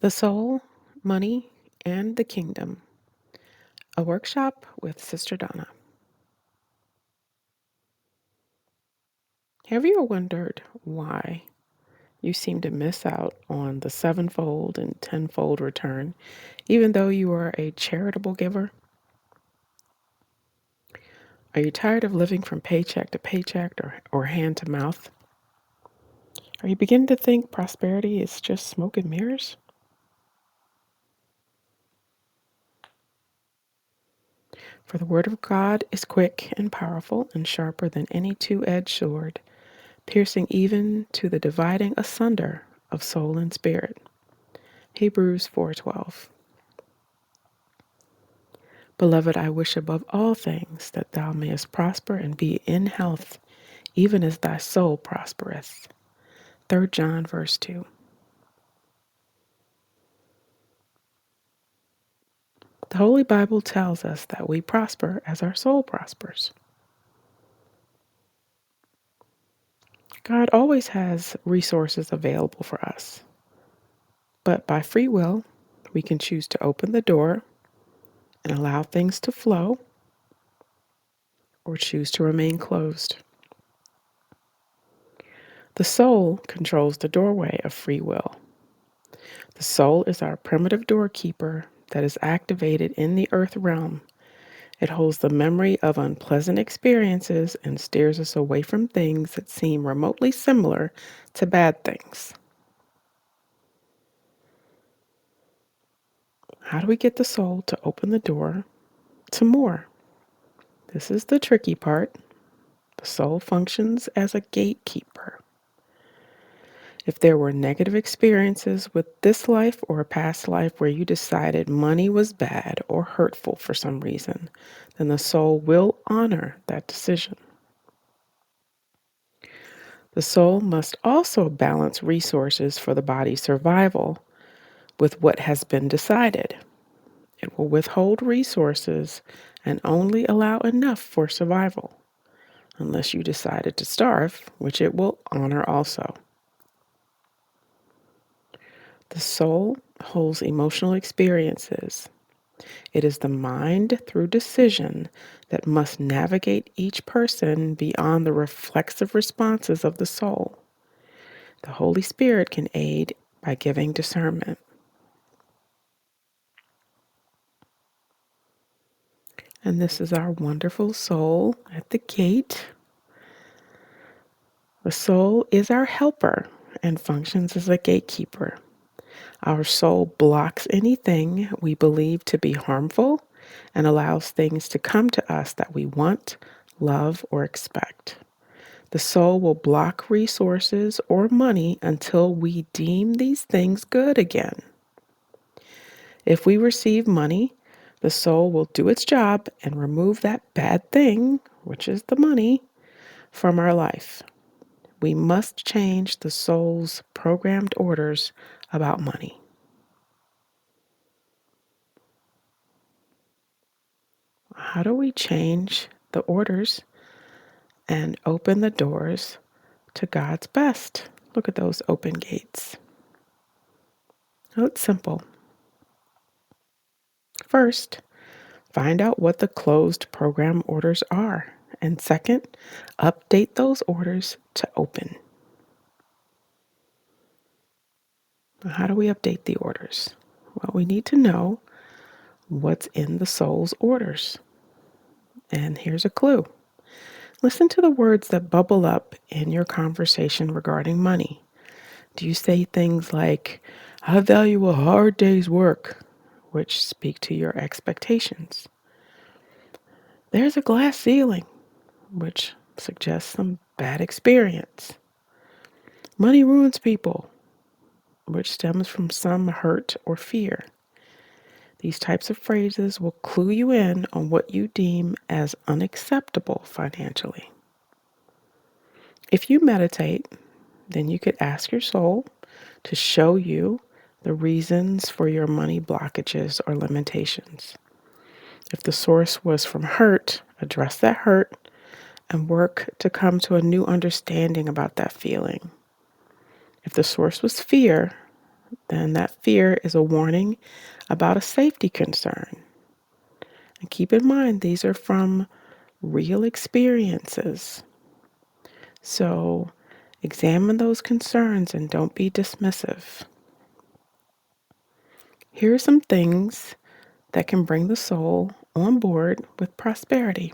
The Soul, Money, and the Kingdom, a workshop with Sister Donna. Have you ever wondered why you seem to miss out on the sevenfold and tenfold return, even though you are a charitable giver? Are you tired of living from paycheck to paycheck or hand to mouth? Are you beginning to think prosperity is just smoke and mirrors? For the Word of God is quick and powerful and sharper than any two-edged sword, piercing even to the dividing asunder of soul and spirit. Hebrews 4:12. Beloved, I wish above all things that thou mayest prosper and be in health, even as thy soul prospereth. 3 John verse 2. The Holy Bible tells us that we prosper as our soul prospers. God always has resources available for us, but by free will, we can choose to open the door and allow things to flow or choose to remain closed. The soul controls the doorway of free will. The soul is our primitive doorkeeper that is activated in the earth realm. It holds the memory of unpleasant experiences and steers us away from things that seem remotely similar to bad things. How do we get the soul to open the door to more? This is the tricky part. The soul functions as a gatekeeper. If there were negative experiences with this life or a past life where you decided money was bad or hurtful for some reason, then the soul will honor that decision. The soul must also balance resources for the body's survival with what has been decided. It will withhold resources and only allow enough for survival, unless you decided to starve, which it will honor also. The soul holds emotional experiences. It is the mind through decision that must navigate each person beyond the reflexive responses of the soul. The Holy Spirit can aid by giving discernment. And this is our wonderful soul at the gate. The soul is our helper and functions as a gatekeeper. Our soul blocks anything we believe to be harmful and allows things to come to us that we want, love, or expect. The soul will block resources or money until we deem these things good again. If we receive money, the soul will do its job and remove that bad thing, which is the money, from our life. We must change the soul's programmed orders about money. How do we change the orders and open the doors to God's best? Look at those open gates. Oh, it's simple. First, find out what the closed program orders are. And second, update those orders to open. How do we update the orders? Well, we need to know what's in the soul's orders. And here's a clue. Listen to the words that bubble up in your conversation regarding money. Do you say things like, I value a hard day's work, which speak to your expectations? There's a glass ceiling, which suggests some bad experience. Money ruins people, which stems from some hurt or fear. These types of phrases will clue you in on what you deem as unacceptable financially. If you meditate, then you could ask your soul to show you the reasons for your money blockages or limitations. If the source was from hurt, address that hurt and work to come to a new understanding about that feeling. If the source was fear, then that fear is a warning about a safety concern. And keep in mind, these are from real experiences. So examine those concerns and don't be dismissive. Here are some things that can bring the soul on board with prosperity.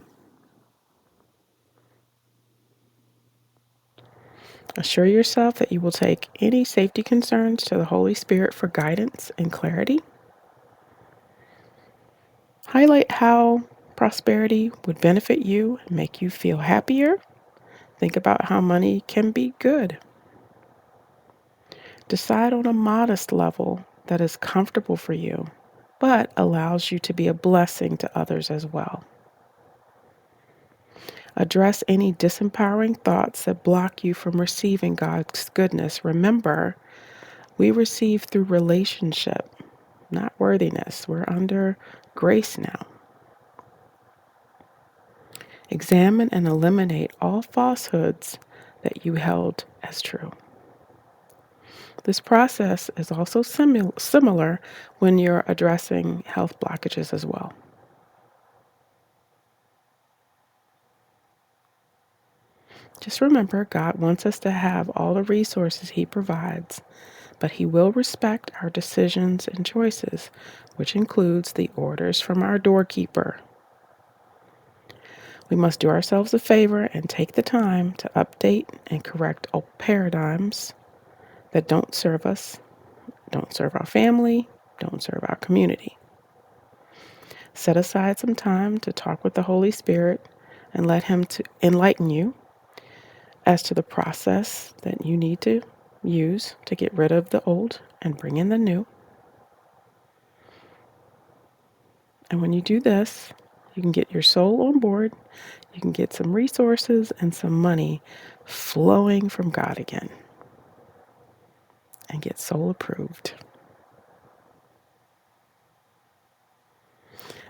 Assure yourself that you will take any safety concerns to the Holy Spirit for guidance and clarity. Highlight how prosperity would benefit you and make you feel happier. Think about how money can be good. Decide on a modest level that is comfortable for you, but allows you to be a blessing to others as well. Address any disempowering thoughts that block you from receiving God's goodness. Remember, we receive through relationship, not worthiness. We're under grace now. Examine and eliminate all falsehoods that you held as true. This process is also similar when you're addressing health blockages as well. Just remember, God wants us to have all the resources He provides, but He will respect our decisions and choices, which includes the orders from our doorkeeper. We must do ourselves a favor and take the time to update and correct old paradigms that don't serve us, don't serve our family, don't serve our community. Set aside some time to talk with the Holy Spirit and let Him to enlighten you as to the process that you need to use to get rid of the old and bring in the new. And when you do this, you can get your soul on board, you can get some resources and some money flowing from God again and get soul approved.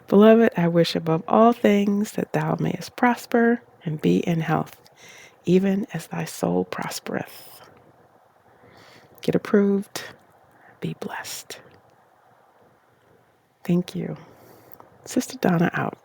Beloved, I wish above all things that thou mayest prosper and be in health, even as thy soul prospereth. Get approved, be blessed. Thank you. Sister Donna out.